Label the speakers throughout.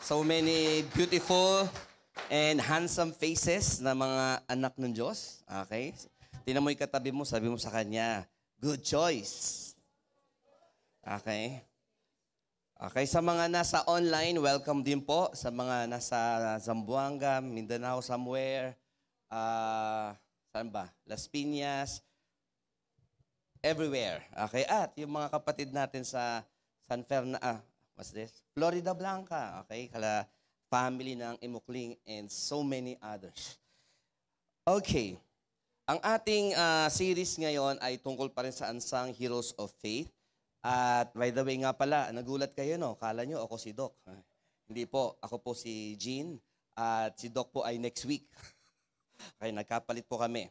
Speaker 1: So many beautiful and handsome faces na mga anak ng Diyos. Okay? Tingnan mo yung katabi mo, sabi mo sa kanya, good choice. Okay? Okay, sa mga nasa online, welcome din po. Sa mga nasa Zamboanga, Mindanao, somewhere, saan ba? Las Piñas, everywhere. Okay, at yung mga kapatid natin sa San Fernando, what's this? Florida Blanca, okay? Kala family ng Imukling and so many others. Okay, ang ating series ngayon ay tungkol pa rin sa Unsung Heroes of Faith. At by the way nga pala, nagulat kayo, no? Kala nyo ako si Doc. Hindi po, ako po si Jean. At si Doc po ay next week. Okay, nagkapalit po kami.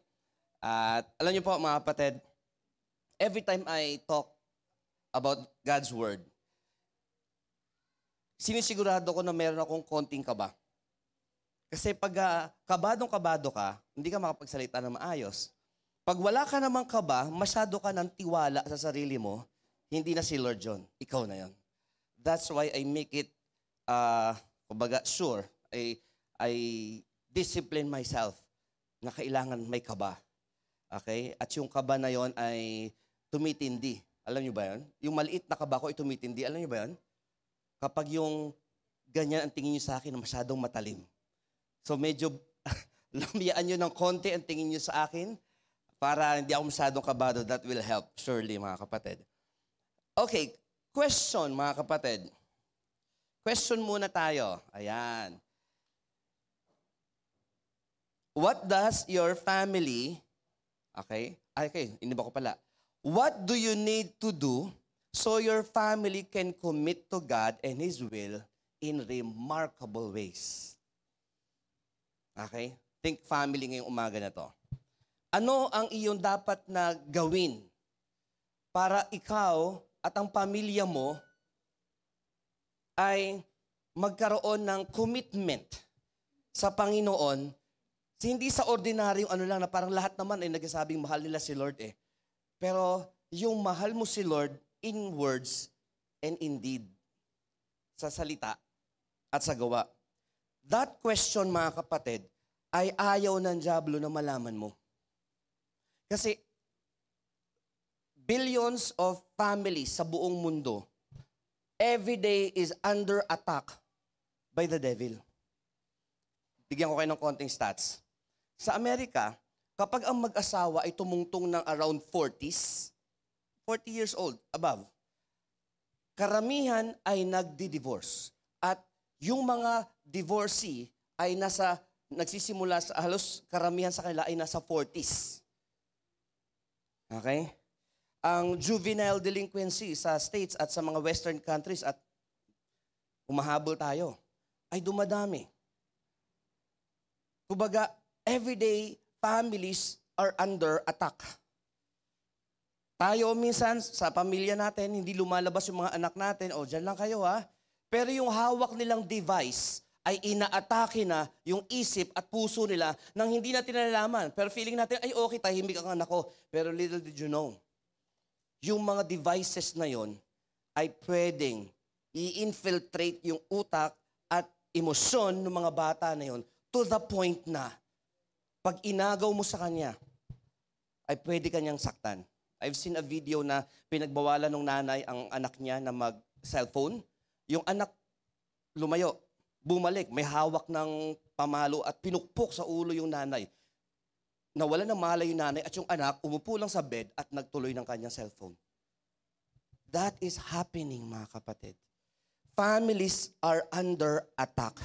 Speaker 1: At alam nyo po mga kapatid, every time I talk about God's Word, sinisigurado ko na meron akong konting kaba. Kasi pag kabadong-kabado ka, hindi ka makapagsalita na maayos. Pag wala ka namang kaba, masyado ka ng tiwala sa sarili mo, hindi na si Lord John. Ikaw na yon. That's why I make it, kumbaga, sure, I discipline myself na kailangan may kaba. Okay? At yung kaba na yon ay tumitindi. Alam niyo ba yon? Yung maliit na kaba ko ay tumitindi. Alam niyo ba yon? Kapag yung ganyan ang tingin niyo sa akin na masyadong matalim. So medyo lamyaan niyo ng konti ang tingin niyo sa akin para hindi ako masyadong kabado. That will help, surely, mga kapatid. Okay, question mga kapatid. Question muna tayo. Ayan. What does your family, okay, iniba ko pala. What do you need to do so your family can commit to God and His will in remarkable ways? Okay? Think family ngayong umaga na to. Ano ang iyong dapat na gawin para ikaw at ang pamilya mo ay magkaroon ng commitment sa Panginoon, hindi sa ordinaryong ano lang na parang lahat naman ay nagsasabing mahal nila si Lord eh. Pero yung mahal mo si Lord in words and in deed, sa salita at sa gawa. That question, mga kapatid, ay ayaw ng dyablo na malaman mo. Kasi billions of families sa buong mundo, every day is under attack by the devil. Bigyan ko kayo ng konting stats. Sa Amerika, kapag ang mag-asawa ay tumungtong ng around 40s, 40 years old, above, karamihan ay nagdi-divorce. At yung mga divorcee ay nagsisimula sa halos karamihan sa kanila ay nasa 40s. Okay? Ang juvenile delinquency sa States at sa mga Western countries at umahabol tayo, ay dumadami. Kumbaga, everyday families are under attack. Tayo minsan sa pamilya natin, hindi lumalabas yung mga anak natin, dyan lang kayo ha. Pero yung hawak nilang device ay inaatake na yung isip at puso nila nang hindi natin nalalaman. Pero feeling natin, ay okay, tahimik ang anak ko. Pero little did you know, yung mga devices na yon ay pwedeng i-infiltrate yung utak at emosyon ng mga bata na yon to the point na pag inagaw mo sa kanya, ay pwede kanyang saktan. I've seen a video na pinagbawalan ng nanay ang anak niya na mag-cellphone. Yung anak lumayo, bumalik, may hawak ng pamalo at pinukpok sa ulo yung nanay. Nawala ng malay yung nanay at yung anak umupo lang sa bed at nagtuloy ng kanyang cellphone. That is happening, mga kapatid. Families are under attack.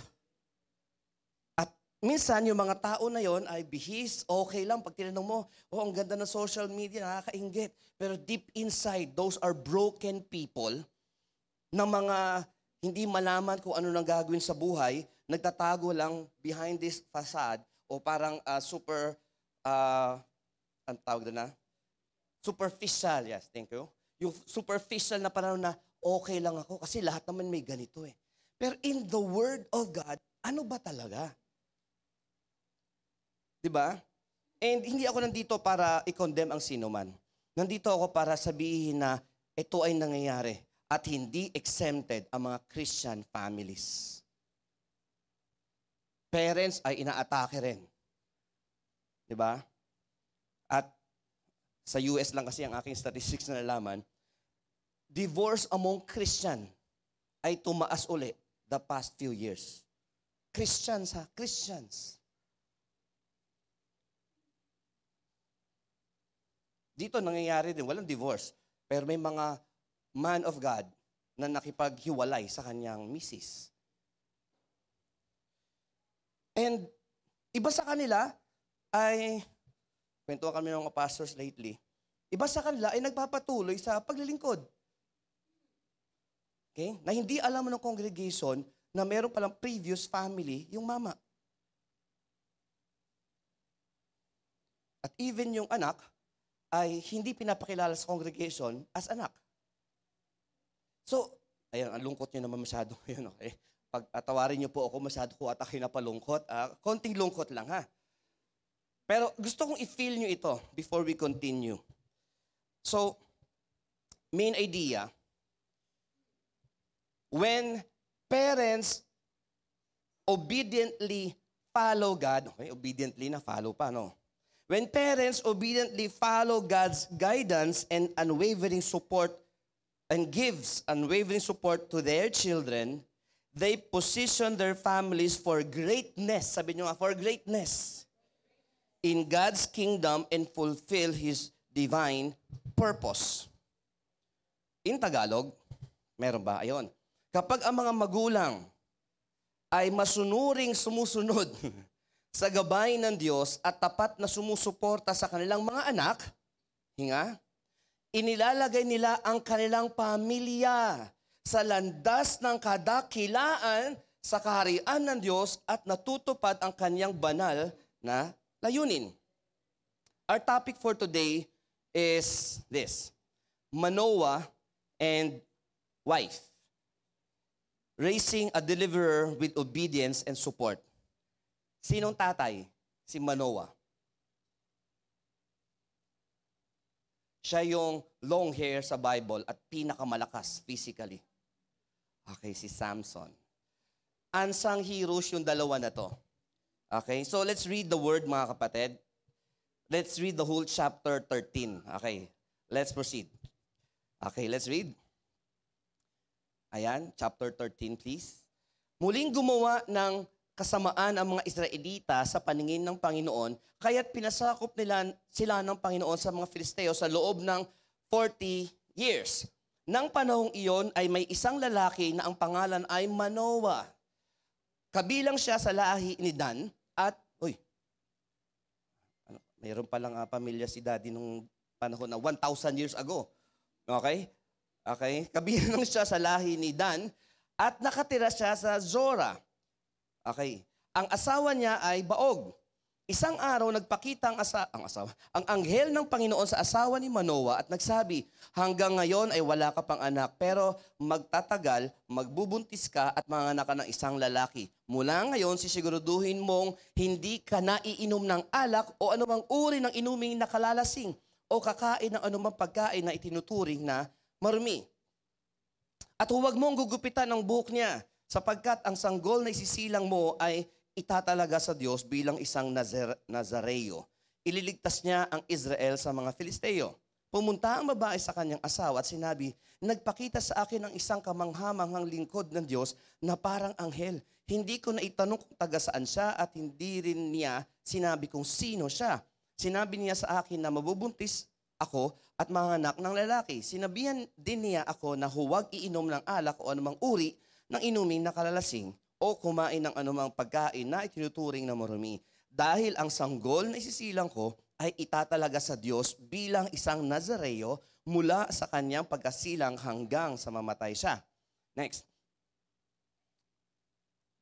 Speaker 1: At minsan, yung mga tao na yon ay bihis, okay lang. Pag tinanong mo, ang ganda ng social media, nakakainggit. Pero deep inside, those are broken people na mga hindi malaman kung ano nang gagawin sa buhay, nagtatago lang behind this facade o parang ang tawag doon na? Superficial, yes, thank you. Yung superficial na parang na okay lang ako kasi lahat naman may ganito eh. Pero in the Word of God, ano ba talaga? Diba? And hindi ako nandito para i-condemn ang sino man. Nandito ako para sabihin na ito ay nangyayari at hindi exempted ang mga Christian families. parents ay inaatake rin. Di ba? At sa US lang kasi ang aking statistics na nalaman, divorce among Christian ay tumaas uli the past few years. Christians ha, Christians. Dito nangyayari din, walang divorce. Pero may mga man of God na nakipaghiwalay sa kanyang misis. And iba sa kanila ay, kwentuhan kami ng mga pastors lately, iba sa kanila ay nagpapatuloy sa paglilingkod. Okay? Na hindi alam ng congregation na meron palang previous family yung mama. At even yung anak ay hindi pinapakilala sa congregation as anak. So, ayan, ang lungkot nyo naman masyado ngayon, okay? Pag tawarin nyo po ako, masyado ko at ako'y napalungkot. Konting lungkot lang, ha? Pero gusto kong i-feel nyo ito before we continue. So, main idea, when parents obediently follow God, okay, obediently na follow pa, no? When parents obediently follow God's guidance and unwavering support and gives unwavering support to their children, they position their families for greatness. Sabi nyo nga, for greatness in God's kingdom and fulfill His divine purpose. In Tagalog, meron ba? Ayon. Kapag ang mga magulang ay masunuring sumusunod sa gabay ng Diyos at tapat na sumusuporta sa kanilang mga anak, inilalagay nila ang kanilang pamilya sa landas ng kadakilaan sa kaharian ng Diyos at natutupad ang kanyang banal na layunin. Our topic for today is this: Manoah and wife. Raising a deliverer with obedience and support. Sinong tatay? Si Manoah. Siya yung long hair sa Bible at pinakamalakas physically. Okay, si Samson. Unsung heroes yung dalawa na to. Okay, so let's read the word, mga kapatid. Let's read the whole chapter 13. Okay, let's proceed. Okay, let's read. Ayan, chapter 13, please. Muling gumawa ng kasamaan ang mga Israelita sa paningin ng Panginoon, kaya't pinasakop sila ng Panginoon sa mga Filisteo sa loob ng 40 years. Nang panahong iyon ay may isang lalaki na ang pangalan ay Manoah. Kabilang siya sa lahi ni Dan at, mayroon palang pamilya si Daddy nung panahon na 1,000 years ago. Okay? Okay? Kabilang siya sa lahi ni Dan at nakatira siya sa Zorah. Okay. Ang asawa niya ay Baog. Isang araw nagpakita ang anghel ng Panginoon sa asawa ni Manoah at nagsabi, hanggang ngayon ay wala ka pang anak, pero magtatagal, magbubuntis ka at manganak ka ng isang lalaki. Mula ngayon, sisiguraduhin mong hindi ka naiinom ng alak o anumang uri ng inuming nakalalasing o kakain ng anumang pagkain na itinuturing na marumi. At huwag mong gugupitan ang buhok niya, sapagkat ang sanggol na isisilang mo ay itatalaga sa Diyos bilang isang Nazareo. Ililigtas niya ang Israel sa mga Filisteo. Pumunta ang babae sa kanyang asawa at sinabi, nagpakita sa akin ang isang kamanghamanghang lingkod ng Diyos na parang anghel. Hindi ko na itanong kung taga saan siya at hindi rin niya sinabi kung sino siya. Sinabi niya sa akin na mabubuntis ako at manganak ng lalaki. Sinabihan din niya ako na huwag iinom ng alak o anumang uri ng inumin na kalalasing o kumain ng anumang pagkain na itinuturing na marumi. Dahil ang sanggol na isisilang ko ay itatalaga sa Diyos bilang isang Nazareo mula sa kanyang pagkasilang hanggang sa mamatay siya. Next.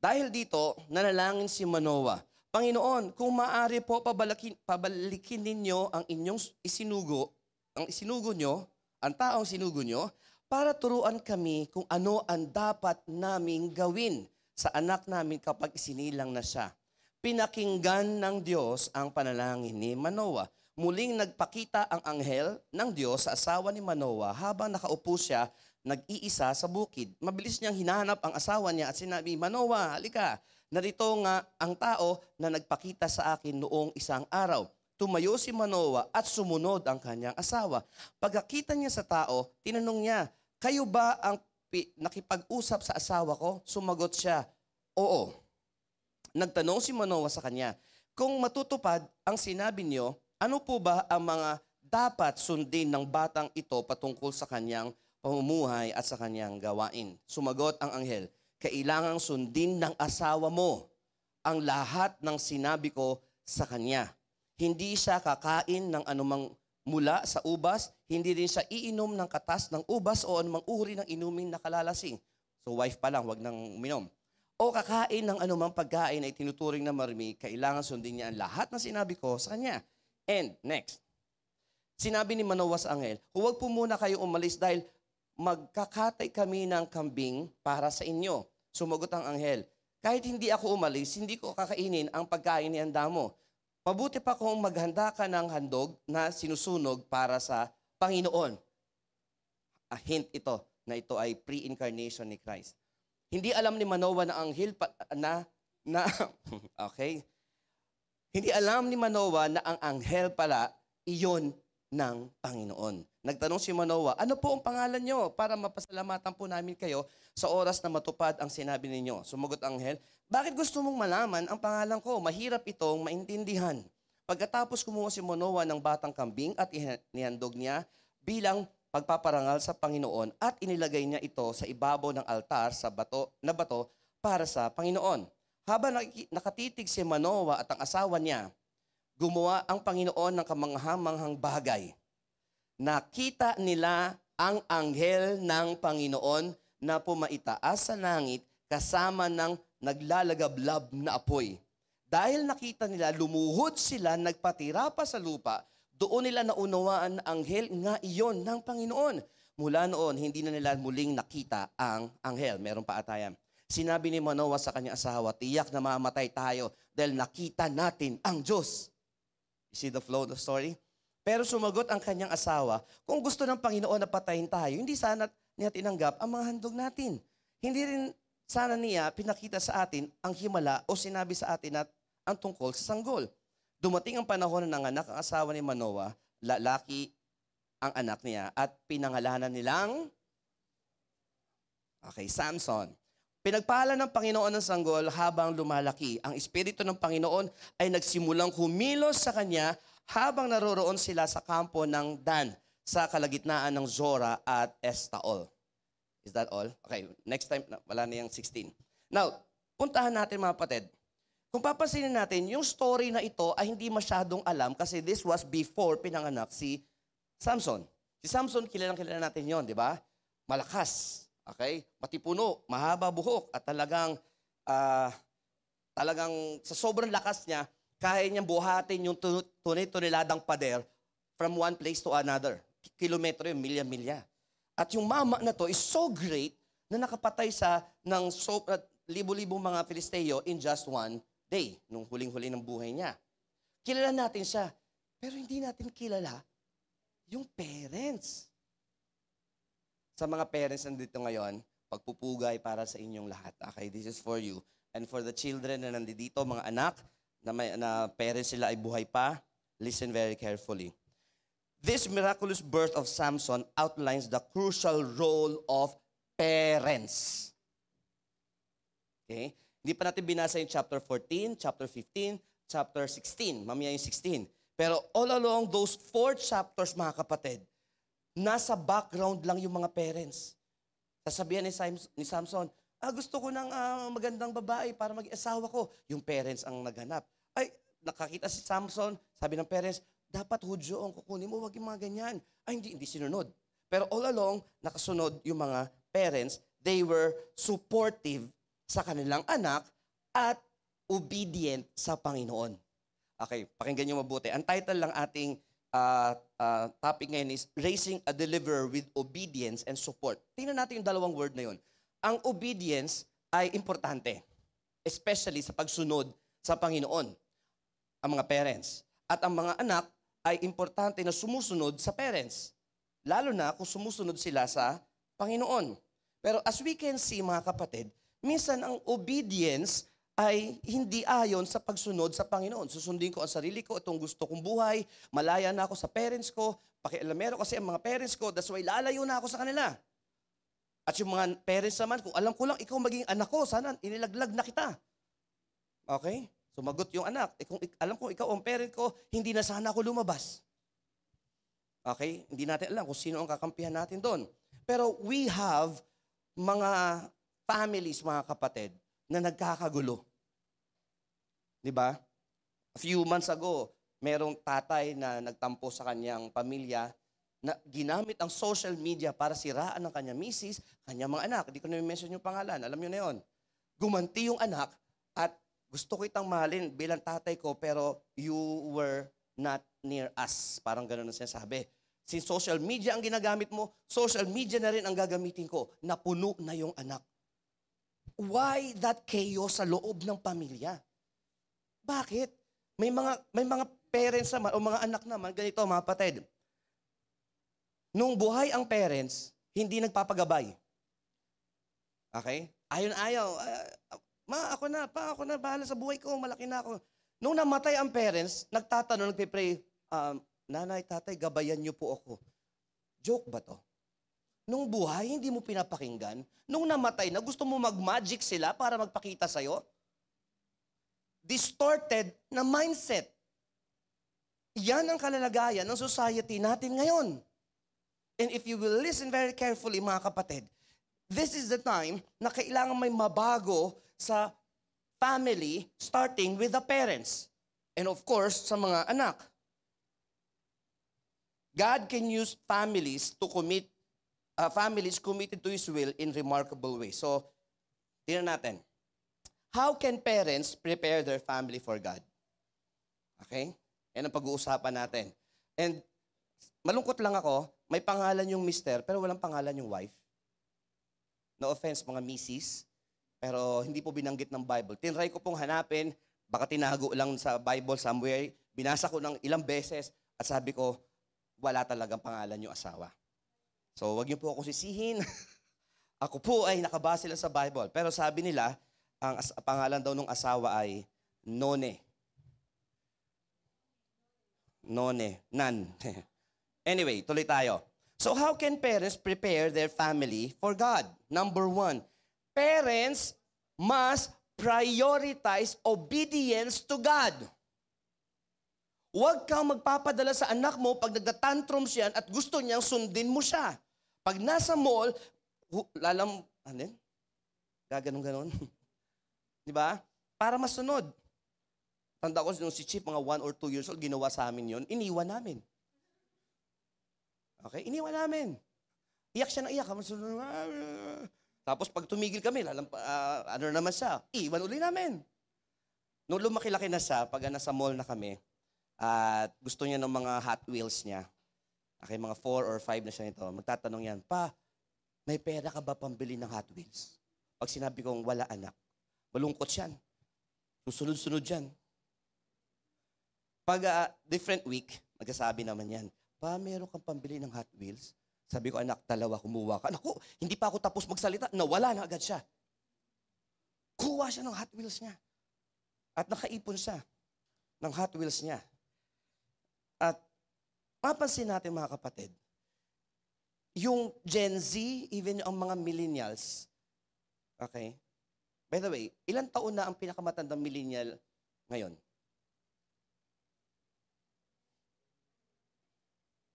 Speaker 1: Dahil dito, nanalangin si Manoah, Panginoon, kung maaari po pabalikin ninyo ang inyong isinugo nyo, ang taong sinugo nyo, para turuan kami kung ano ang dapat naming gawin sa anak namin kapag isinilang na siya. Pinakinggan ng Diyos ang panalangin ni Manoah. Muling nagpakita ang anghel ng Diyos sa asawa ni Manoah habang nakaupo siya nag-iisa sa bukid. Mabilis niyang hinahanap ang asawa niya at sinabi, Manoah, halika. Narito nga ang tao na nagpakita sa akin noong isang araw. Tumayo si Manoah at sumunod ang kanyang asawa. Pagkakita niya sa tao, tinanong niya, kayo ba ang nakipag-usap sa asawa ko? Sumagot siya, oo. Nagtanong si Manoah sa kanya, kung matutupad ang sinabi niyo, ano po ba ang mga dapat sundin ng batang ito patungkol sa kanyang pamumuhay at sa kanyang gawain? Sumagot ang anghel, kailangang sundin ng asawa mo ang lahat ng sinabi ko sa kanya. Hindi siya kakain ng anumang mula sa ubas, hindi rin siya iinom ng katas ng ubas o anumang uri ng inumin na kalalasing. So wife pa lang, wag nang uminom. O kakain ng anumang pagkain ay tinuturing na marumi, kailangan sundin niya ang lahat ng sinabi ko sa kanya. And next, sinabi ni Manoah sa anghel, huwag po muna kayo umalis dahil magkakatay kami ng kambing para sa inyo. Sumagot ang anghel, kahit hindi ako umalis, hindi ko kakainin ang pagkain ni handa mo. Mabuti pa kung maghanda ka ng handog na sinusunog para sa Panginoon. A hint ito, na ito ay pre-incarnation ni Christ. Hindi alam ni Manoah na anghel okay. Hindi alam ni Manoah na ang anghel pala iyon ng Panginoon. Nagtanong si Manoah, ano po ang pangalan niyo para mapasalamatan po namin kayo sa oras na matupad ang sinabi ninyo? Sumagot ang anghel, bakit gusto mong malaman ang pangalan ko? Mahirap itong maintindihan. Pagkatapos kumuha si Manoah ng batang kambing at inihandog niya bilang pagpaparangal sa Panginoon at inilagay niya ito sa ibabaw ng altar sa bato para sa Panginoon. Habang nakatitig si Manoah at ang asawa niya, gumawa ang Panginoon ng kamangha-manghang bagay. Nakita nila ang anghel ng Panginoon na pumaitaas sa langit kasama ng naglalagablab na apoy. Dahil nakita nila, lumuhod sila, nagpatira pa sa lupa. Doon nila naunawaan na anghel nga iyon ng Panginoon. Mula noon, hindi na nila muling nakita ang anghel. Meron pa atayan. Sinabi ni Manoah sa kanyang asawa, tiyak na mamatay tayo dahil nakita natin ang Diyos. You see the flow of the story? Pero sumagot ang kanyang asawa, kung gusto ng Panginoon na patayin tayo, hindi sana niya tinanggap ang mga handog natin. Hindi rin sana niya pinakita sa atin ang himala o sinabi sa atin at ang tungkol sa sanggol. Dumating ang panahon na nanganak ang asawa ni Manoah, lalaki ang anak niya, at pinangalanan nilang, Samson. Pinagpala ng Panginoon ng sanggol habang lumalaki. Ang Espiritu ng Panginoon ay nagsimulang humilos sa kanya habang naroroon sila sa kampo ng Dan sa kalagitnaan ng Zora at Estaol. Is that all? Okay, next time, wala na yung 16. Now, puntahan natin mga kapatid. Kung papansinin natin, yung story na ito ay hindi masyadong alam kasi this was before pinanganak si Samson. Si Samson, kilala natin yon, di ba? Malakas, okay? Matipuno, mahaba buhok at talagang sa sobrang lakas niya, kaya niyang buhatin yung tunay-tuneladang pader from one place to another. Kilometro yun, milya-milya. At yung mama na to is so great na nakapatay ng libo-libong mga Filisteo in just one day, nung huling-huli ng buhay niya. Kilala natin siya, pero hindi natin kilala yung parents. Sa mga parents nandito ngayon, pagpupugay para sa inyong lahat. Okay, this is for you. And for the children na nandito, mga anak, na parents sila ay buhay pa, listen very carefully. This miraculous birth of Samson outlines the crucial role of parents. Okay? Hindi pa natin binasa yung chapter 14, chapter 15, chapter 16. Mamaya yung 16. Pero all along those 4 chapters, mga kapatid, nasa background lang yung mga parents. Sasabihan ni Samson, gusto ko ng magandang babae para mag-asawa ko. Yung parents ang naghanap. Ay, nakakita si Samson, sabi ng parents, dapat Hudyo ang kukunin mo, wag yung mga ganyan. Ay, hindi sinunod. Pero all along, nakasunod yung mga parents. They were supportive sa kanilang anak at obedient sa Panginoon. Okay, pakinggan niyo mabuti. Ang title lang ating topic ngayon is Raising a Deliverer with Obedience and Support. Tingnan natin yung dalawang word na yun. Ang obedience ay importante, especially sa pagsunod sa Panginoon, ang mga parents. At ang mga anak ay importante na sumusunod sa parents, lalo na kung sumusunod sila sa Panginoon. Pero as we can see, mga kapatid, minsan ang obedience ay hindi ayon sa pagsunod sa Panginoon. Susundin ko ang sarili ko, itong gusto kong buhay, malaya na ako sa parents ko, pakialamero kasi ang mga parents ko, that's why lalayo na ako sa kanila. At yung mga parents naman, kung alam ko lang, ikaw maging anak ko, sana inilaglag na kita. Okay? Sumagot yung anak. Kung alam ko, ikaw ang parent ko, hindi na sana ako lumabas. Okay? Hindi natin alam kung sino ang kakampihan natin doon. Pero we have mga families, mga kapatid, na nagkakagulo. Diba? A few months ago, merong tatay na nagtampo sa kanyang pamilya na ginamit ang social media para siraan ng kanyang misis, kanyang mga anak. Hindi ko na-mention yung pangalan. Alam niyo na yun. Gumanti yung anak at gusto ko itang mahalin bilang tatay ko pero you were not near us. Parang gano'n ang sinasabi. Since social media ang ginagamit mo, social media na rin ang gagamitin ko. Napuno na yung anak. Why that chaos sa loob ng pamilya? Bakit? May mga parents naman o mga anak naman, ganito mga kapatid. Nung buhay ang parents, hindi nagpapagabay. Okay? Ayaw. Ma, ako na, bahala sa buhay ko, malaki na ako. Nung namatay ang parents, nagtatanong, nagpipray, nanay, tatay, gabayan niyo po ako. Joke ba to? Nung buhay, hindi mo pinapakinggan. Nung namatay na, gusto mo mag-magic sila para magpakita sa'yo? Distorted na mindset. Yan ang kalalagayan ng society natin ngayon. And if you will listen very carefully, mga kapatid, this is the time na kailangan may mabago sa family starting with the parents. And of course, sa mga anak. God can use families to commit, families committed to His will in remarkable ways. So, tingnan natin. How can parents prepare their family for God? Okay? Yan ang pag-uusapan natin. And malungkot lang ako, may pangalan yung mister, pero walang pangalan yung wife. No offense, mga misis, pero hindi po binanggit ng Bible. Tinry ko pong hanapin, baka tinago lang sa Bible somewhere, binasa ko ng ilang beses, at sabi ko, wala talagang pangalan yung asawa. So, wag niyo po ako sisihin. Ako po ay nakabase lang sa Bible. Pero sabi nila, ang pangalan daw ng asawa ay None. Nan. Anyway, tuloy tayo. So how can parents prepare their family for God? Number 1, parents must prioritize obedience to God. Huwag kang magpapadala sa anak mo pag nagtatantrums yan at gusto niyang sundin mo siya. Pag nasa mall, gaganon-ganon. Diba? Para masunod. Tanda ko nung si Chief, mga 1 or 2 years old, ginawa sa amin yon, iniwan namin. Okay? Iniwan namin. Iyak siya ng iyak. Tapos pag tumigil kami, ano naman siya, iwan uli namin. Nung lumaki-laki na siya, pag nasa mall na kami, at gusto niya ng mga Hot Wheels niya, okay, mga 4 or 5 na siya nito, magtatanong yan, Pa, may pera ka ba pambili ng Hot Wheels? Pag sinabi kong wala anak, malungkot yan. Susunod-sunod yan. Pag different week, magsasabi naman yan, Pa, meron kang pambili ng Hot Wheels? Sabi ko, anak, dalawa, kumuha ka. Naku, hindi pa ako tapos magsalita, nawala na agad siya. Kuha siya ng Hot Wheels niya. At nakaipon siya ng Hot Wheels niya. At mapansin natin, mga kapatid, yung Gen Z, even ang mga millennials, okay? By the way, ilang taon na ang pinakamatandang millennial ngayon?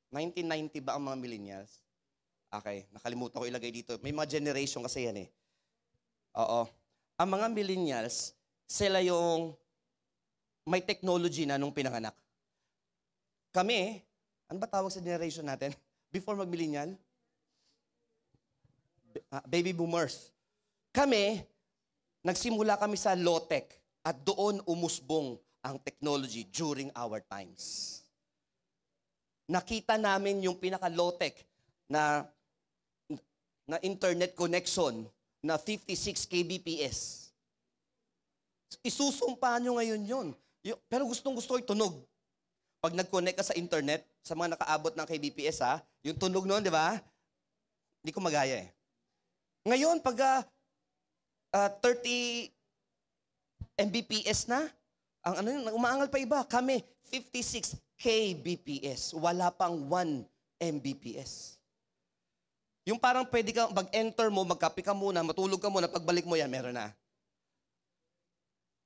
Speaker 1: 1990 ba ang mga millennials? Okay, nakalimutan ko ilagay dito. May mga generation kasi yan eh. Oo. Ang mga millennials, sila yung may technology na nung pinanganak. Kami, ano ba tawag sa generation natin? Before mag-millennial? Baby boomers. Kami, nagsimula kami sa low-tech at doon umusbong ang technology during our times. Nakita namin yung pinaka-low-tech na internet connection na 56 kbps. Isusumpa nyo ngayon yun. Pero gustong-gusto yung tunog. Pag nag-connect ka sa internet, sa mga nakaabot ng kbps, yung tunog nun, di ba? Hindi ko magaya eh. Ngayon, pag 30 Mbps na. Ang ano yun, umaangal pa iba. Kami, 56 kbps. Wala pang 1 Mbps. Yung parang pwede ka, mag-enter mo, magkape ka muna, matulog ka muna, pagbalik mo yan, meron na.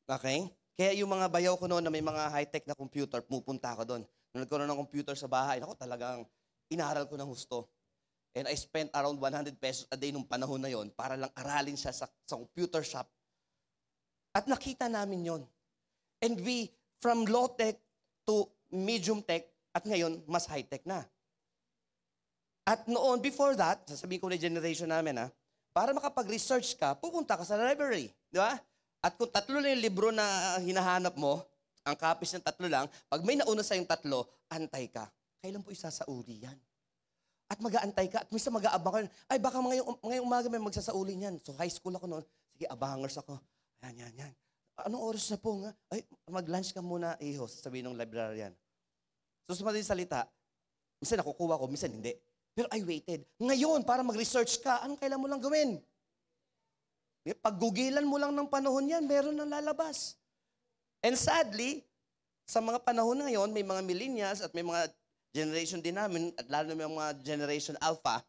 Speaker 1: Okay? Kaya yung mga bayaw ko noon na may mga high-tech na computer, pupunta ako doon. Nung nagkaroon ng computer sa bahay, ako talagang inaral ko ng husto. And I spent around 100 pesos a day nung panahon na yon para lang aralin siya sa computer shop. At nakita namin yon. And we, from low-tech to medium-tech, at ngayon, mas high-tech na. At noon, before that, sasabihin ko na generation namin, para makapag-research ka, pupunta ka sa library. Di ba? At kung 3 na yung libro na hinahanap mo, ang copies ng 3 lang, pag may nauna sa yung 3, antay ka. Kailan po isasauli yan? At mag-aantay ka, at minsan mag-aabang ka, ay baka ngayong umaga may magsasauli niyan. So high school ako noon, sige, abangers ako. Yan. Anong oras na po nga? Ay, mag-lunch ka muna, iho, sabihin ng librarian. So sa madaling salita, minsan nakukuha ko, minsan hindi. Pero I waited. Ngayon, para mag-research ka, anong kailan mo lang gawin? Pag-googlean mo lang ng panahon yan, meron nang lalabas. And sadly, sa mga panahon ngayon, may mga millennials at may mga generation din namin, at lalo na may mga generation alpha,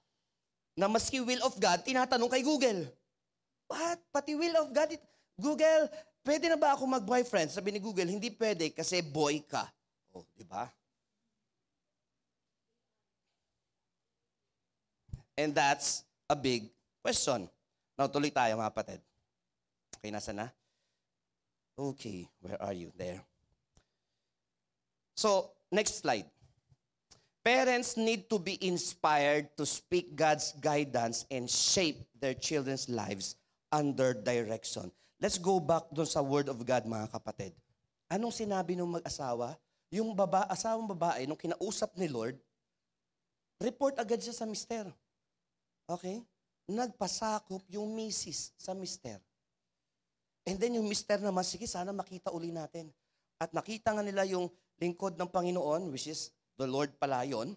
Speaker 1: na maski will of God, tinatanong kay Google. What? Pati will of God? Google, pwede na ba ako mag-boyfriend? Sabi ni Google, hindi pwede kasi boy ka. Oh, di ba? And that's a big question. Now, tuloy tayo mga kapatid. Okay, nasa na? Okay, where are you? There. So, next slide. Parents need to be inspired to speak God's guidance and shape their children's lives under direction. Let's go back dun sa Word of God, mga kapatid. Anong sinabi ng mag-asawa? Yung asawang babae, nung kinausap ni Lord, report agad siya sa mister. Okay? Nagpasakop yung misis sa mister. And then yung mister naman, sige, sana makita uli natin. At nakita nga nila yung lingkod ng Panginoon, which is the Lord pala yun.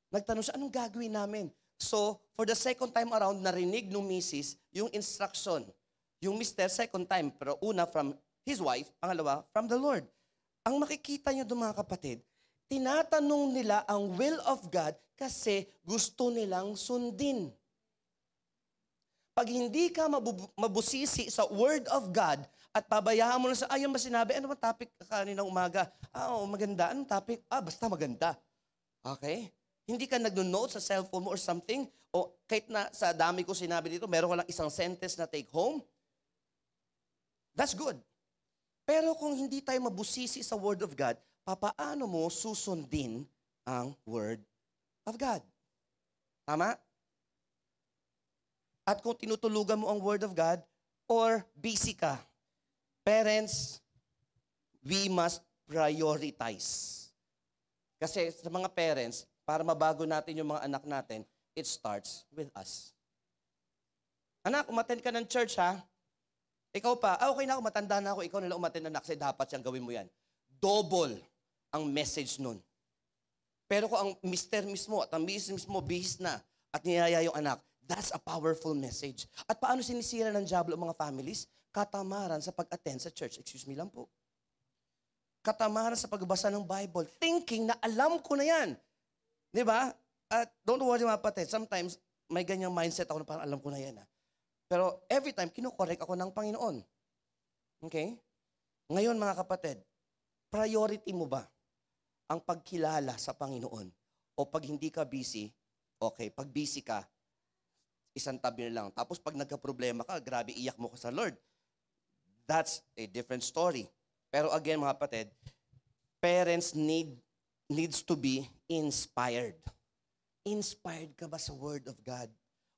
Speaker 1: Nagtanong siya, anong gagawin namin? So, for the second time around, narinig ng misis yung instruction. Yung mister, second time, pero una from his wife, pangalawa, from the Lord. Ang makikita niyo doon mga kapatid, tinatanong nila ang will of God kasi gusto nilang sundin. Pag hindi ka mabusisi sa Word of God at pabayaan mo na sa, ayun ba sinabi, ano ba topic kaninang umaga? Oo, maganda. Anong topic? Basta maganda. Okay? Hindi ka nag-note sa cellphone mo or something, o kahit na sa dami ko sinabi dito, meron ka lang isang sentence na take home, that's good. Pero kung hindi tayo mabusisi sa Word of God, papaano mo susundin ang Word of God? Tama? At kung tinutulugan mo ang Word of God, or busy ka, parents, we must prioritize. Kasi sa mga parents, para mabago natin yung mga anak natin, it starts with us. Anak, umattend ka ng church ha? Ikaw pa, okay na ako, matanda na ako, ikaw nila umattend na kasi dapat siyang gawin mo yan. Double ang message nun. Pero kung ang mister mismo at ang misis mismo bihis na at niyaya yung anak, that's a powerful message. At paano sinisira ng diablo ang mga families? Katamaran sa pag-attend sa church. Excuse me lang po. Katamaran sa pagbasa ng Bible. Thinking na alam ko na yan. Di ba? At don't worry mga kapatid, sometimes may ganyang mindset ako na parang alam ko na yan. Pero every time, kinukorek ako ng Panginoon. Okay? Ngayon mga kapatid, priority mo ba ang pagkilala sa Panginoon? O pag hindi ka busy, okay, pag busy ka, isang tabi na lang. Tapos pag nagka-problema ka, grabe iyak mo ka sa Lord. That's a different story. Pero again mga kapatid, parents needs to be inspired. Inspired ka ba sa Word of God?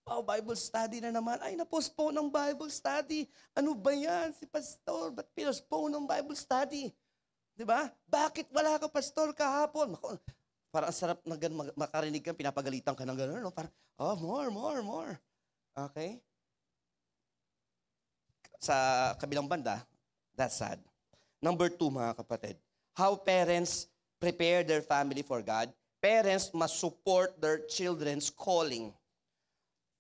Speaker 1: Wow, Bible study na naman. Ay, na-postpone ng Bible study. Ano ba yan? Si Pastor, ba't pinostpone ng Bible study? Diba? Bakit wala ka, Pastor, kahapon? Parang ang sarap na makarinig ka, pinapagalitan ka ng gano'n. No? Parang, more. Okay? Sa kabilang banda, that's sad. Number 2, mga kapatid. How parents prepare their family for God. Parents must support their children's calling.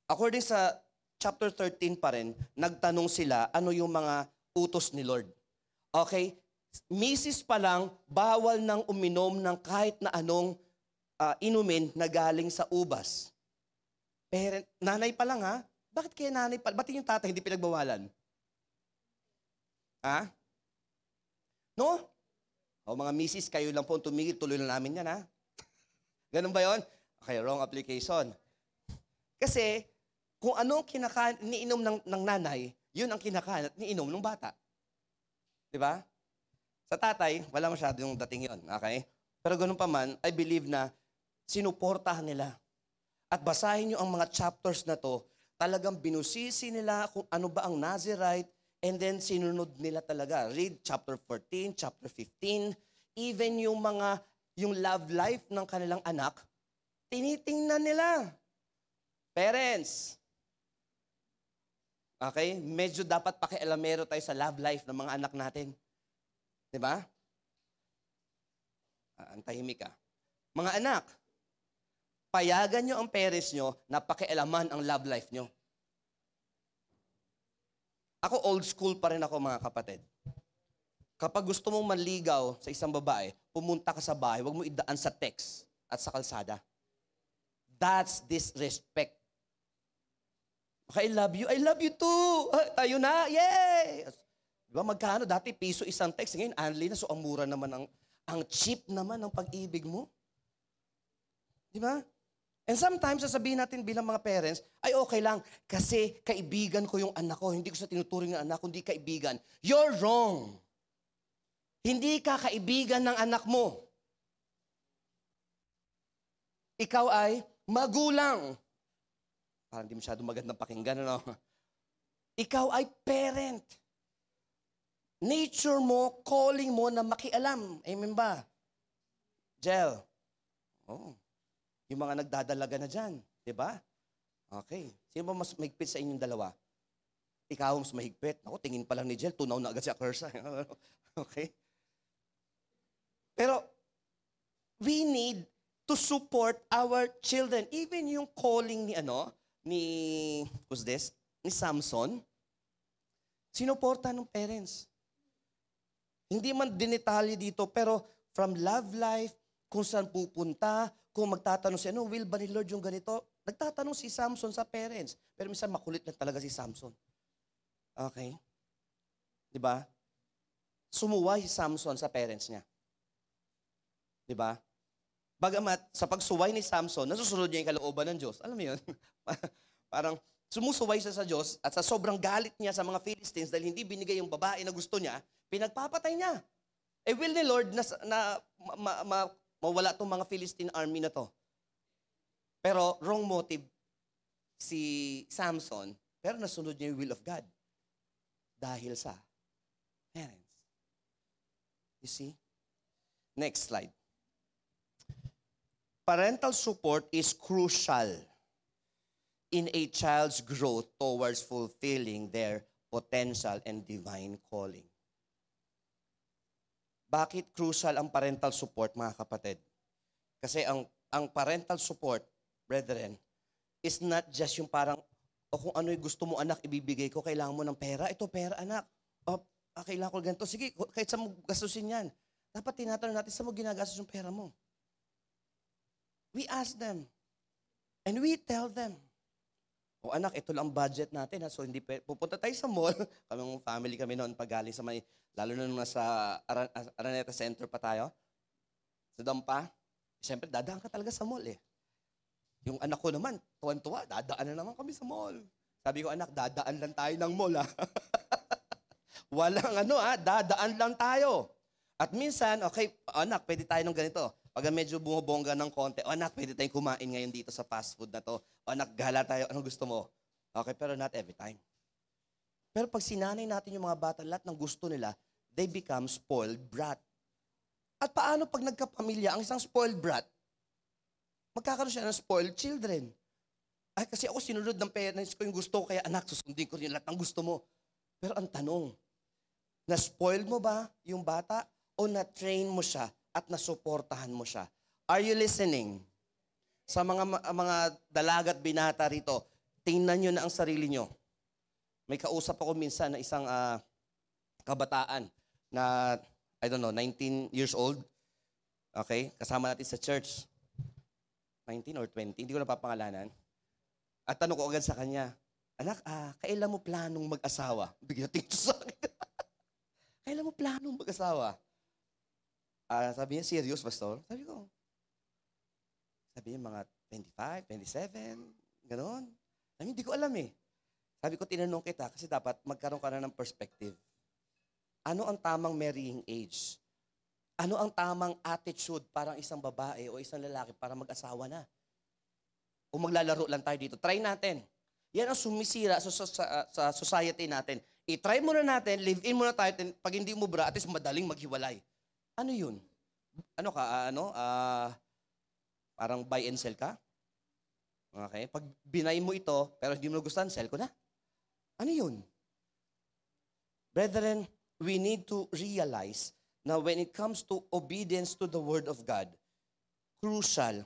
Speaker 1: According sa chapter 13 pa rin, nagtanong sila ano yung mga utos ni Lord. Okay? Misis pa lang, bawal nang uminom ng kahit na anong inumin na galing sa ubas. Nanay pa lang ha? Bakit kaya nanay pa? Ba't yung tatay hindi pinagbawalan? Ha? No? O mga misis, kayo lang po tumigil, tuloy na namin yan ha? Ganun ba yon? Okay, wrong application. Kasi, kung anong niinom ng nanay, yun ang kinakain at niinom ng bata. Di ba? Sa tatay, wala masyadong dating yon, okay? Pero ganun pa man, I believe na sinuportahan nila. At basahin nyo ang mga chapters na to, talagang binusisi nila kung ano ba ang Nazirite, and then sinunod nila talaga. Read chapter 14, chapter 15, even yung love life ng kanilang anak, tinitingnan nila. Parents, okay? Medyo dapat pakialamero tayo sa love life ng mga anak natin. Diba? Ang tahimik ka. Mga anak, payagan nyo ang parents nyo na pakialaman ang love life nyo. Ako old school pa rin ako mga kapatid. Kapag gusto mong manligaw sa isang babae, pumunta ka sa bahay, huwag mo idaan sa text at sa kalsada. That's disrespect. Okay, I love you too. Tayo na, yay! Diba magkano? Dati piso isang text. Ngayon, anli na. So, ang mura naman, ang cheap naman ng pag-ibig mo. Diba? And sometimes, sasabihin natin bilang mga parents, ay okay lang, kasi kaibigan ko yung anak ko. Hindi ko sa tinuturing ng anak, kundi kaibigan. You're wrong. Hindi ka kaibigan ng anak mo. Ikaw ay magulang. Parang hindi masyadong magandang pakinggan, ano? Ikaw ay parent. Nature mo, calling mo na makialam. Amen ba? Jel. Oh. Yung mga nagdadalaga na dyan. Diba? Okay. Sino ba mas mahigpit sa inyong dalawa? Ikaw mas mahigpit. Ako, tingin pa lang ni Jel, tunaw na agad si Akersa. Okay? Pero, we need to support our children. Even yung calling who's this? Ni Samson, sinuporta ng parents. Hindi man dinetalye dito, pero from love life, kung saan pupunta, kung magtatanong siya, will ba ni Lord yung ganito? Nagtatanong si Samson sa parents. Pero minsan makulit lang talaga si Samson. Okay? Diba? Sumuway si Samson sa parents niya. Diba? Bagamat sa pagsuway ni Samson, nasusunod niya yung kalooban ng Diyos. Alam mo yun? Parang sumusuway siya sa Diyos at sa sobrang galit niya sa mga Philistines dahil hindi binigay yung babae na gusto niya, pinagpapatay niya. Will ni Lord na mawala itong mga Philistine army na to. Pero wrong motive si Samson, pero nasunod niya yung will of God. Dahil sa parents. You see? Next slide. Parental support is crucial in a child's growth towards fulfilling their potential and divine calling. Bakit crucial ang parental support, mga kapatid? Kasi ang parental support, brethren, is not just yung parang, kung ano yung gusto mo anak, ibibigay ko, kailangan mo ng pera. Ito, pera anak. Kailangan ko ganito. Sige, kahit saan mo gastusin yan. Dapat tinatanong natin, saan mo ginagastos yung pera mo? We ask them. And we tell them. Anak, ito lang budget natin. So, hindi pupunta tayo sa mall. Kaming family kami noon pag galing sa lalo na nung nasa Araneta Center pa tayo. Sa Dampa. Siyempre, dadaan ka talaga sa mall eh. Yung anak ko naman, tuwan-tuwa, dadaan na naman kami sa mall. Sabi ko, anak, dadaan lang tayo ng mall ha. Walang dadaan lang tayo. At minsan, okay, anak, pwede tayo ng ganito. Pag medyo bumabongga ng konti, anak, pwede tayong kumain ngayon dito sa fast food na to. Anak, gala tayo, anong gusto mo? Okay, pero not every time. Pero pag sinanay natin yung mga bata, lahat ng gusto nila, they become spoiled brat. At paano pag nagkapamilya, ang isang spoiled brat, magkakaroon siya ng spoiled children. Ay, kasi ako sinunod ng parents ko yung gusto ko, kaya anak, susundin ko rin lahat ng gusto mo. Pero ang tanong, na-spoiled mo ba yung bata o na-train mo siya at nasuportahan mo siya? Are you listening? Sa mga dalaga at binata rito, tingnan nyo na ang sarili nyo. May kausap ako minsan na isang kabataan na, I don't know, 19 years old. Okay? Kasama natin sa church. 19 or 20, hindi ko napapangalanan. At tanong ko agad sa kanya, anak, kailan mo planong mag-asawa? Bigla tingin sa akin. Kailan mo planong mag-asawa? Sabi niya, serious, pastor? Sabi niya, mga 25, 27, gano'n. Hindi ko alam eh. Sabi ko, tinanong kita kasi dapat magkaroon ka na ng perspective. Ano ang tamang marrying age? Ano ang tamang attitude parang isang babae o isang lalaki para mag-asawa na? O maglalaro lang tayo dito. Try natin. Yan ang sumisira sa society natin. I-try muna natin, live-in muna tayo, pag hindi mo bra, at least madaling maghiwalay. Ano yun? Ano ka, parang buy and sell ka? Okay? Pag binay mo ito, pero hindi mo gustuhan, sell ko na. Ano yun? Brethren, we need to realize na when it comes to obedience to the Word of God, crucial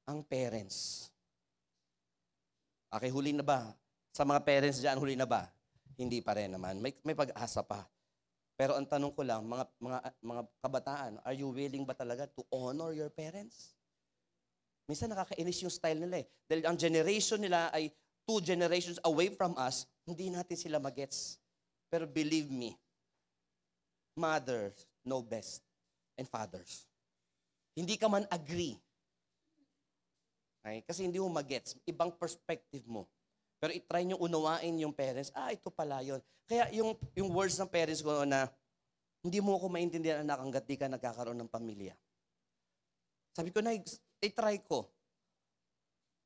Speaker 1: ang parents. Okay, huli na ba? Sa mga parents dyan, huli na ba? Hindi pa rin naman. May pag-asa pa. Pero ang tanong ko lang, mga kabataan, are you willing ba talaga to honor your parents? Minsan nakakainis yung style nila eh. Dahil ang generation nila ay 2 generations away from us, hindi natin sila magets. Pero believe me, mothers know best and fathers. Hindi ka man agree. Okay? Kasi hindi mo magets. Ibang perspective mo. Pero itry nyo unawain yung parents, ito pala yun. Kaya yung words ng parents ko na, hindi mo ako maintindihan anak hanggat di ka nagkakaroon ng pamilya. Sabi ko na, itry ko.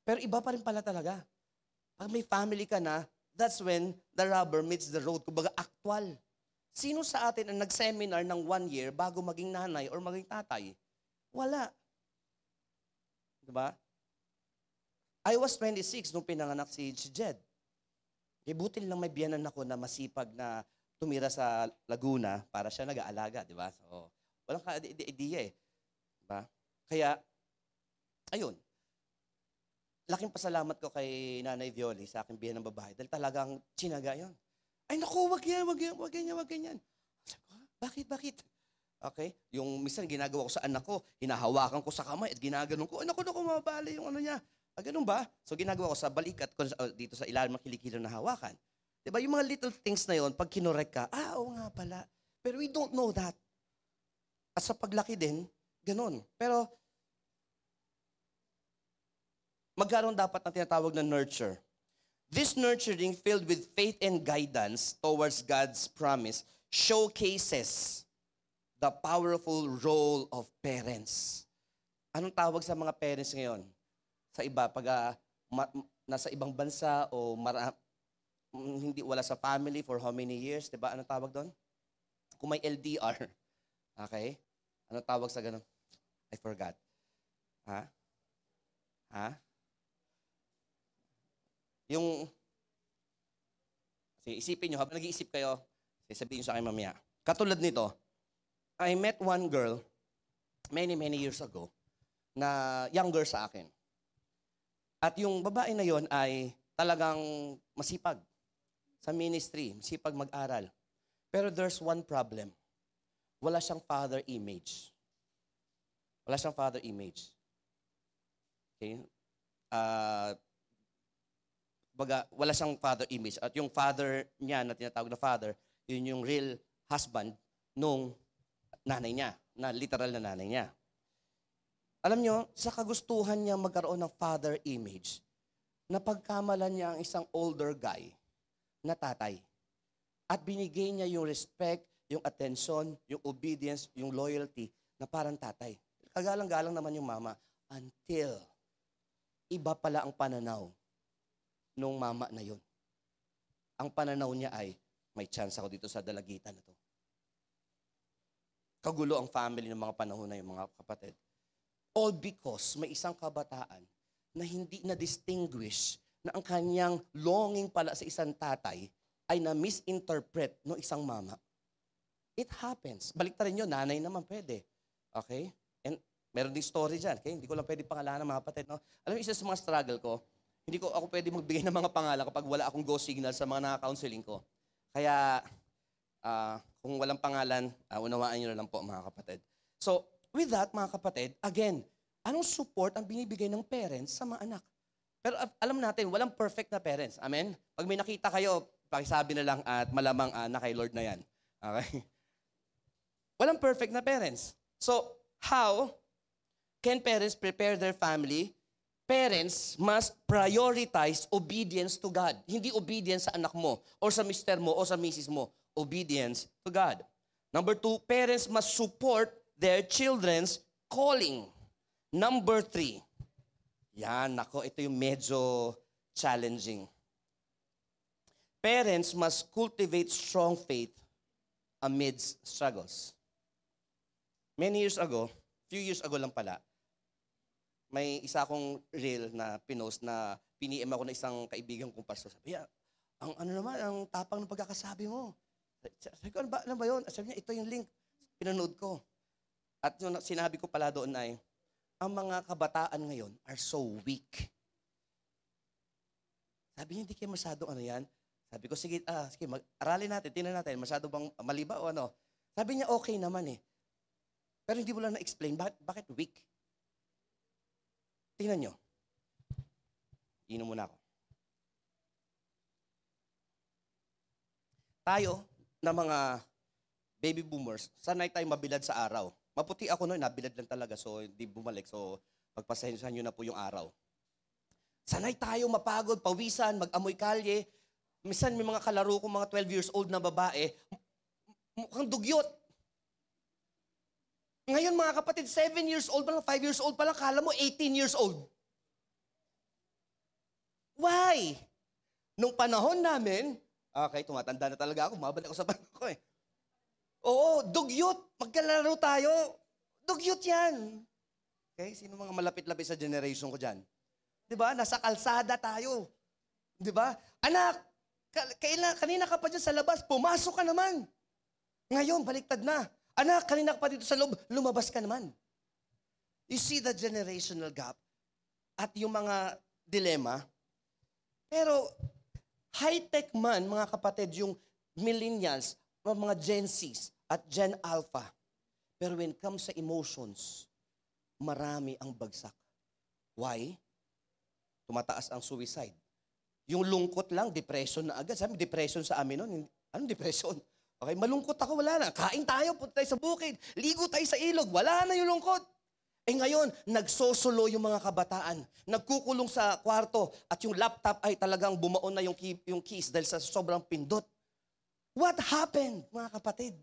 Speaker 1: Pero iba pa rin pala talaga. Pag may family ka na, that's when the rubber meets the road. Kumbaga, actual. Sino sa atin ang nag-seminar ng 1 year bago maging nanay or maging tatay? Wala. Diba? I was 26 nung pinanganak si Jed. Buti lang may biyanan ako na masipag na tumira sa Laguna para siya nag-aalaga, di ba? So, walang idea eh. Diba? Kaya, ayun. Laking pasalamat ko kay Nanay Violi sa aking biyanang babae dahil talagang tsinaga yun. Ay naku, wag ganyan. Sabi ko, bakit? Okay? Yung minsan ginagawa ko sa anak ko, hinahawakan ko sa kamay at ginaganon ko, naku, mabali yung ano niya. Ganun ba? So ginagawa ko sa balikat, dito sa ilalim ng kilikilo na hawakan. Diba? Yung mga little things na yon pag kinorek ka, oo nga pala. Pero we don't know that. At sa paglaki din, ganun. Pero, magkaroon dapat ng tinatawag na nurture. This nurturing filled with faith and guidance towards God's promise showcases the powerful role of parents. Anong tawag sa mga parents ngayon? Sa iba, pag nasa ibang bansa o hindi wala sa family for how many years, 'di ba? Anong tawag doon? Kung may LDR. Okay? Anong tawag sa ganun? I forgot. Sige, isipin nyo, habang nag-iisip kayo, sabihin nyo sa akin mamaya. Katulad nito, I met one girl many years ago na younger sa akin. At yung babae na yon ay talagang masipag sa ministry, masipag mag-aral. Pero there's one problem. Wala siyang father image. Okay? Wala siyang father image. At yung father niya na tinatawag na father, yun yung real husband nung nanay niya, na literal na nanay niya. Alam nyo, sa kagustuhan niya magkaroon ng father image, napagkamalan niya ang isang older guy na tatay. At binigay niya yung respect, yung attention, yung obedience, yung loyalty na parang tatay. Kagalang-galang naman yung mama until iba pala ang pananaw nung mama na yun. Ang pananaw niya ay, may chance ako dito sa dalagitan na to. Kagulo ang family ng mga panahon na yung mga kapatid. All because may isang kabataan na hindi na-distinguish na ang kanyang longing pala sa isang tatay ay na-misinterpret ng isang mama. It happens. Balik rin yun, nanay naman pwede. Okay? And meron din story dyan. Okay? Hindi ko lang pwede pangalanan mga kapatid. No? Alam mo, isa sa mga struggle ko, hindi ko ako pwede magbigay ng mga pangalan kapag wala akong go signal sa mga naka-counseling ko. Kaya, kung walang pangalan, unawaan nyo na lang po mga kapatid. So, with that mga kapatid, again, anong support ang binibigay ng parents sa mga anak? Pero alam natin, walang perfect na parents. Amen? Pag may nakita kayo, pakisabi na lang at malamang na kay Lord na yan. Okay? Walang perfect na parents. So, how can parents prepare their family? Parents must prioritize obedience to God. Hindi obedience sa anak mo, or sa mister mo, o sa misis mo. Obedience to God. Number 2, parents must support their children's calling. Number 3, yan, nako, ito yung medyo challenging. Parents must cultivate strong faith amidst struggles. Many years ago, few years ago lang pala, may isa akong reel na pinost na piniem ako ng isang kaibigan kong pastor. Sabi niya, ang tapang ng pagkakasabi mo. Sabi ko, ano ba yun? Sabi niya, ito yung link. Pinanood ko. At yung sinabi ko pala doon ay, ang mga kabataan ngayon are so weak. Sabi niya, hindi kayo masyadong ano yan. Sabi ko, sige, aralin natin, tingnan natin, masyado bang mali ba o ano? Sabi niya, okay naman eh. Pero hindi mo lang na-explain, bakit weak? Tingnan nyo. Inom muna ako. Tayo, na mga baby boomers, sanay tayo mabilad sa araw. Maputi ako noon, nabilad lang talaga, so hindi bumalik. So, pagpasensyahan nyo na po yung araw. Sanay tayo mapagod, pawisan, mag-amoy kalye. Minsan may mga kalaro ko, mga 12 years old na babae, mukhang dugyot. Ngayon mga kapatid, 7 years old pa lang, 5 years old pa lang, kala mo 18 years old. Why? Nung panahon namin, okay, tumatanda na talaga ako, mabalik ako sa panahon ko eh. Oo, dugyot. Magkalaro tayo. Dugyot yan. Okay, sino mga malapit-lapit sa generation ko dyan? Diba? Nasa kalsada tayo. Diba? Anak, kanina ka pa dyan sa labas, pumasok ka naman. Ngayon, baliktad na. Anak, kanina ka pa dito sa loob, lumabas ka naman. You see the generational gap at yung mga dilema. Pero high-tech man, mga kapatid, yung millennials, mga Gen Zs at Gen Alpha. Pero when it comes sa emotions, marami ang bagsak. Why? Tumataas ang suicide. Yung lungkot lang, depression na agad. Sabi, depression sa amin nun. Anong depression? Okay, malungkot ako, wala na. Kain tayo, punta tayo sa bukid. Ligo tayo sa ilog, wala na yung lungkot. Eh ngayon, nagsosolo yung mga kabataan. Nagkukulong sa kwarto at yung laptop ay talagang bumaon na yung keys dahil sa sobrang pindot. What happened, mga kapatid?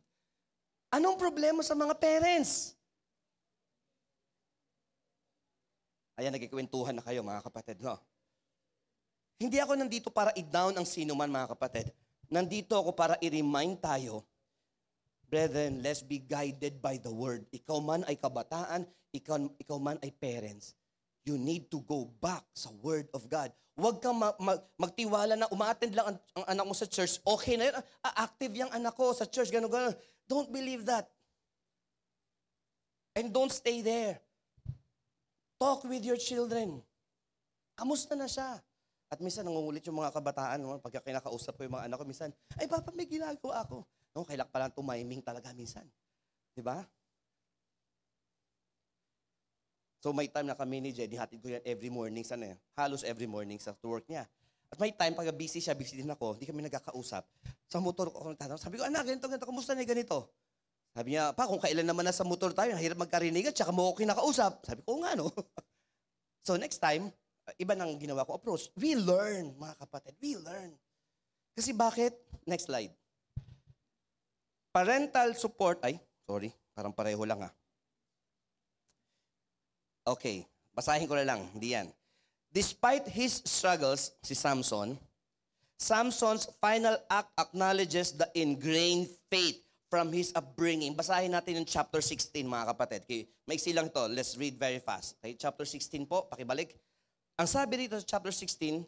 Speaker 1: Anong problema sa mga parents? Ayan, nagkikwentuhan na kayo, mga kapatid, no? Hindi ako nandito para i-down ang sino man, mga kapatid. Nandito ako para i-remind tayo, brethren, let's be guided by the word. Ikaw man ay kabataan, ikaw man ay parents. You need to go back sa word of God. Huwag kang magtiwala na umaattend lang ang anak mo sa church. Okay na yun. Active yung anak ko sa church. Gano'n. Don't believe that. And don't stay there. Talk with your children. Kamusta na siya? At minsan nangungulit yung mga kabataan, pagka kinakausap ko yung mga anak ko, minsan, ay papa, may ginagawa ako. No, kailangan pala tumiming talaga minsan. Di ba? So may time na kami ni Jedi, hatid ko yan every morning, halos every morning sa work niya. At may time, pag busy siya, busy din ako, hindi kami nagkakausap. Sa motor ko, sabi ko, anak, ganito, kumusta na ganito? Sabi niya, pa, kung kailan naman nasa motor tayo, hirap magkarinigan, tsaka mo ako kinakausap. Sabi ko, nga no. So next time, iba nang ginawa ko approach. We learn, mga kapatid. We learn. Kasi bakit? Next slide. Parental support. Parang pareho lang ha. Okay, basahin ko na lang. Hindi yan. Despite his struggles, si Samson, Samson's final act acknowledges the ingrained faith from his upbringing. Basahin natin yung chapter 16, mga kapatid. Okay, maiksi lang ito. Let's read very fast. Okay, chapter 16 po, pakibalik. Ang sabi dito sa chapter 16,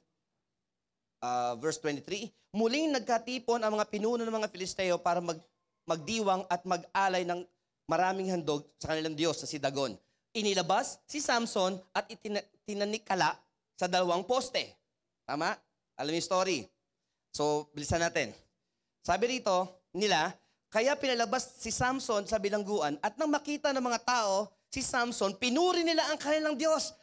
Speaker 1: verse 23, muling nagkatipon ang mga pinuno ng mga Filisteo para magdiwang at mag-alay ng maraming handog sa kanilang Diyos na si Dagon. Inilabas si Samson at tinanikala sa 2 poste. Tama? Alam yung story. So, bilisan natin. Sabi rito nila, Kaya pinalabas si Samson sa bilangguan at nang makita ng mga tao, si Samson, pinuri nila ang kanilang Diyos.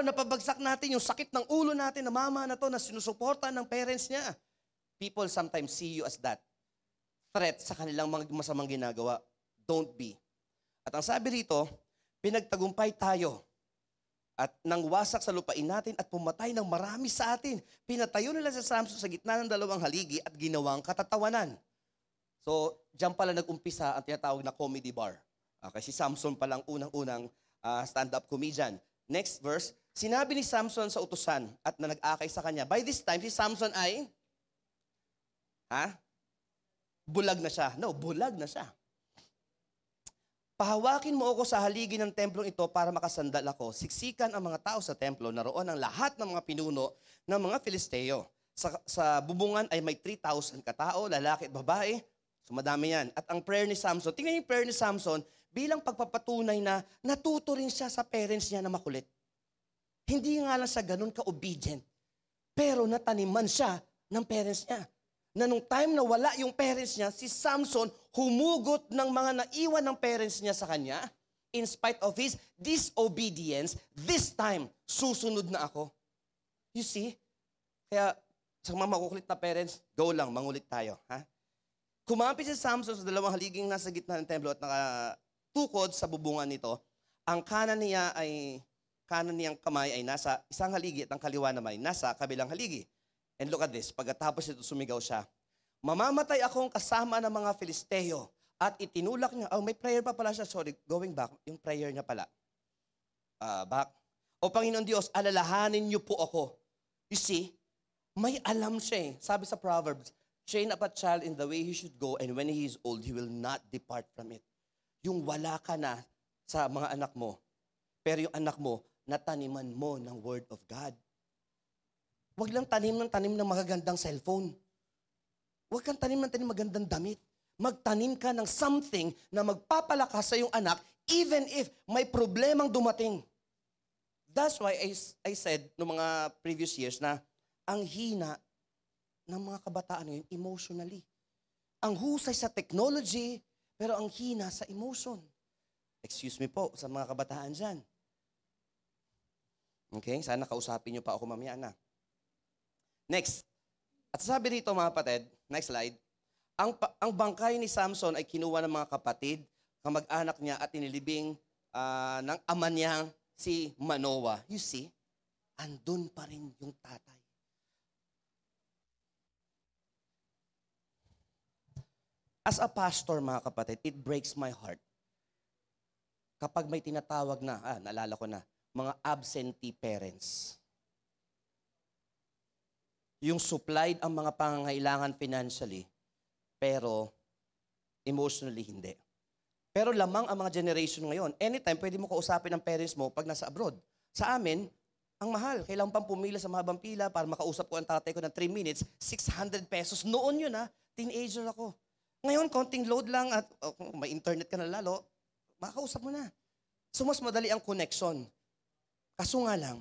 Speaker 1: Napabagsak natin yung sakit ng ulo natin na mama na to na sinusuporta ng parents niya. People sometimes see you as that. Threat sa kanilang mga masamang ginagawa. Don't be. At ang sabi rito, pinagtagumpay tayo. At nang wasak sa lupain natin at pumatay ng marami sa atin, pinatayo nila si Samson sa gitna ng dalawang haligi at ginawang katatawanan. So, diyan pala nag-umpisa ang tinatawag na comedy bar. Okay, si Samson palang unang-unang stand-up comedian. Next verse, sinabi ni Samson sa utusan at na nag-akay sa kanya. By this time, si Samson ay, bulag na siya. No, bulag na siya. Pahawakin mo ako sa haligi ng templong ito para makasandal ako. Siksikan ang mga tao sa templo, naroon ang lahat ng mga pinuno ng mga Filisteo. Sa bubungan ay may 3,000 katao, lalaki at babae. So madami yan. At ang prayer ni Samson, tingnan yung prayer ni Samson bilang pagpapatunay na natuto rin siya sa parents niya na makulit. Hindi nga lang siya ganun ka-obedient. Pero nataniman siya ng parents niya. Na nung time na wala yung parents niya, si Samson humugot ng mga naiwan ng parents niya sa kanya. In spite of his disobedience, this time, susunod na ako. You see? Kaya sa mga makukulit na parents, go lang, mangulit tayo. Kumapit si Samson sa dalawang haliging nasa gitna ng templo at nakatukod sa bubungan nito. Ang kanan niyang kamay ay nasa isang haligi at ang kaliwa naman ay nasa kabilang haligi. And look at this, pagkatapos ito sumigaw siya, mamamatay akong kasama ng mga Filisteo. At itinulak niya, may prayer pa pala siya, going back, yung prayer niya pala. Back. O Panginoon Diyos, alalahanin niyo po ako. You see, may alam siya eh. Sabi sa Proverbs, train up a child in the way he should go, and when he is old, he will not depart from it. Yung wala ka na sa mga anak mo, pero yung anak mo, nataniman mo ng Word of God. Huwag lang tanim ng magagandang cellphone. Huwag kang tanim ng magandang damit. Magtanim ka ng something na magpapalakas sa iyong anak even if may problemang dumating. That's why I said no mga previous years na ang hina ng mga kabataan ngayon emotionally. Ang husay sa technology, pero ang hina sa emotion. Excuse me po sa mga kabataan dyan. Okay? Sana kausapin niyo pa ako mamaya na. Next. At sabi rito mga kapatid, next slide, ang bangkay ni Samson ay kinuha ng mga kapatid, kamag-anak niya at inilibing ng ama niyang si Manoah. You see, andun pa rin yung tatay. As a pastor mga kapatid, it breaks my heart. Kapag may tinatawag na, naalala ko na, mga absentee parents. Yung supplied ang mga pangangailangan financially, pero emotionally hindi. Pero lamang ang mga generation ngayon. Anytime, pwede mo kausapin ang parents mo pag nasa abroad. Sa amin, ang mahal. Kailangan pang pumila sa mahabang pila para makausap ko ang tatay ko ng 3 minutes, 600 pesos. Noon yun teenager ako. Ngayon, konting load lang at may internet ka na lalo, makakausap mo na. So mas madali ang connection. Kaso nga lang,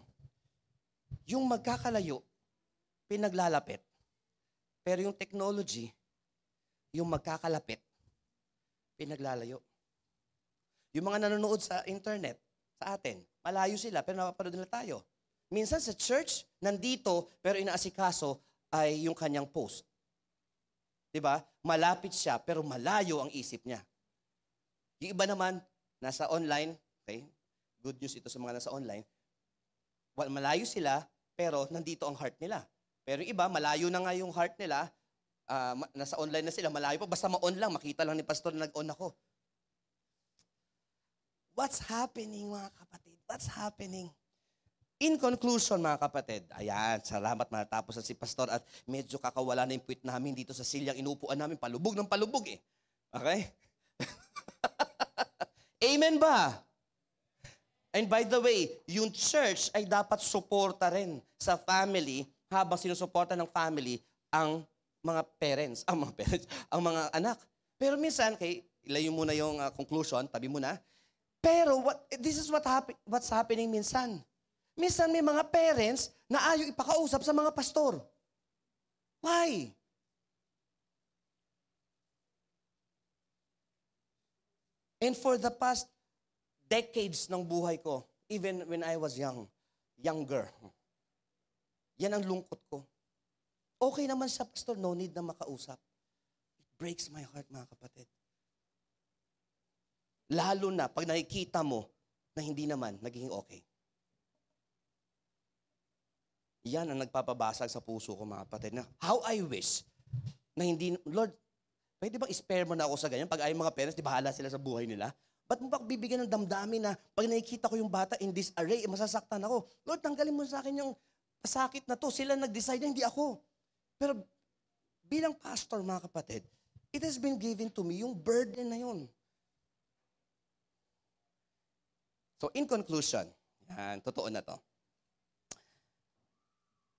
Speaker 1: yung magkakalayo, pinaglalapit. Pero yung technology, yung magkakalapit, pinaglalayo. Yung mga nanonood sa internet, sa atin, malayo sila, pero napapanood nila tayo. Minsan sa church, nandito, pero inaasikaso ay yung kanyang post. Diba? Malapit siya, pero malayo ang isip niya. Yung iba naman, nasa online, okay? Good news ito sa mga nasa online. Malayo sila, pero nandito ang heart nila. Pero yung iba, malayo na nga yung heart nila, nasa online na sila, malayo pa, basta ma-on lang, makita lang ni pastor na nag-on ako. What's happening, mga kapatid? What's happening? In conclusion, mga kapatid, ayan, salamat matapos na si pastor at medyo kakawala na yung puwit namin dito sa silyang inuupuan namin, palubog ng palubog eh. Okay? Amen ba? And by the way, yung church ay dapat suporta rin sa family habang sinusuporta ng family ang mga parents, ang mga anak. Pero minsan, ilayo muna yung conclusion, tabi muna. Pero this is what's happening minsan. Minsan may mga parents na ayaw ipakausap sa mga pastor. Why? And for the past decades ng buhay ko, even when I was younger, yan ang lungkot ko. Okay naman siya, pastor, no need na makausap. It breaks my heart, mga kapatid. Lalo na pag nakikita mo na hindi naman naging okay. Yan ang nagpapabasag sa puso ko, mga kapatid, na how I wish na hindi, Lord, pwede bang spare mo na ako sa ganyan? Pag ay mga parents, di bahala sila sa buhay nila. Ba't mo ba bibigyan ng damdamin na pag nakikita ko yung bata in this array, masasaktan ako? Lord, tanggalin mo sa akin yung sakit na to. Sila nag-decide na, hindi ako. Pero bilang pastor, mga kapatid, it has been given to me yung burden na yun. So in conclusion, yan, totoo na to.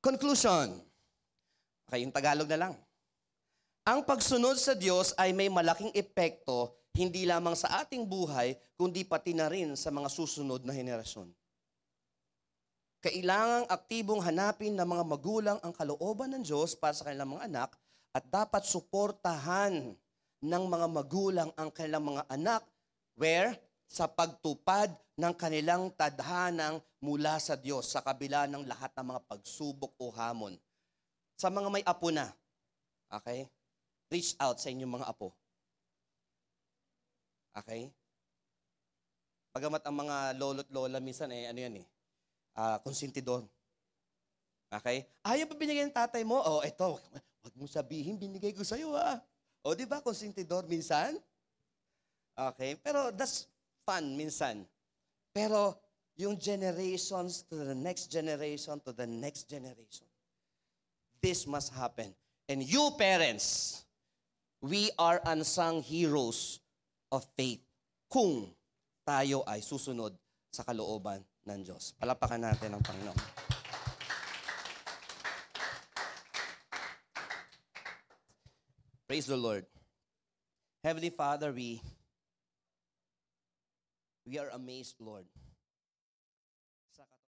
Speaker 1: Conclusion. Okay, yung Tagalog na lang. Ang pagsunod sa Diyos ay may malaking epekto hindi lamang sa ating buhay, kundi pati na rin sa mga susunod na henerasyon. Kailangang aktibong hanapin ng mga magulang ang kalooban ng Diyos para sa kanilang mga anak at dapat suportahan ng mga magulang ang kanilang mga anak where? Sa pagtupad ng kanilang tadhanang mula sa Diyos sa kabila ng lahat ng mga pagsubok o hamon. Sa mga may apo na, okay? Reach out sa inyong mga apo. Okay? Bagamat ang mga lolo't lola minsan konsentidor. Okay? Ayaw pa binigay ng tatay mo? Oh, eto, wag mo sabihin, binigay ko sa'yo O, di ba, konsentidor minsan? Okay? Pero that's fun minsan. Pero yung generations to the next generation to the next generation, this must happen. And you parents, we are unsung heroes of faith kung tayo ay susunod sa kalooban ng Diyos. Palapakan natin ang Panginoon. Praise the Lord. Heavenly Father, we are amazed, Lord.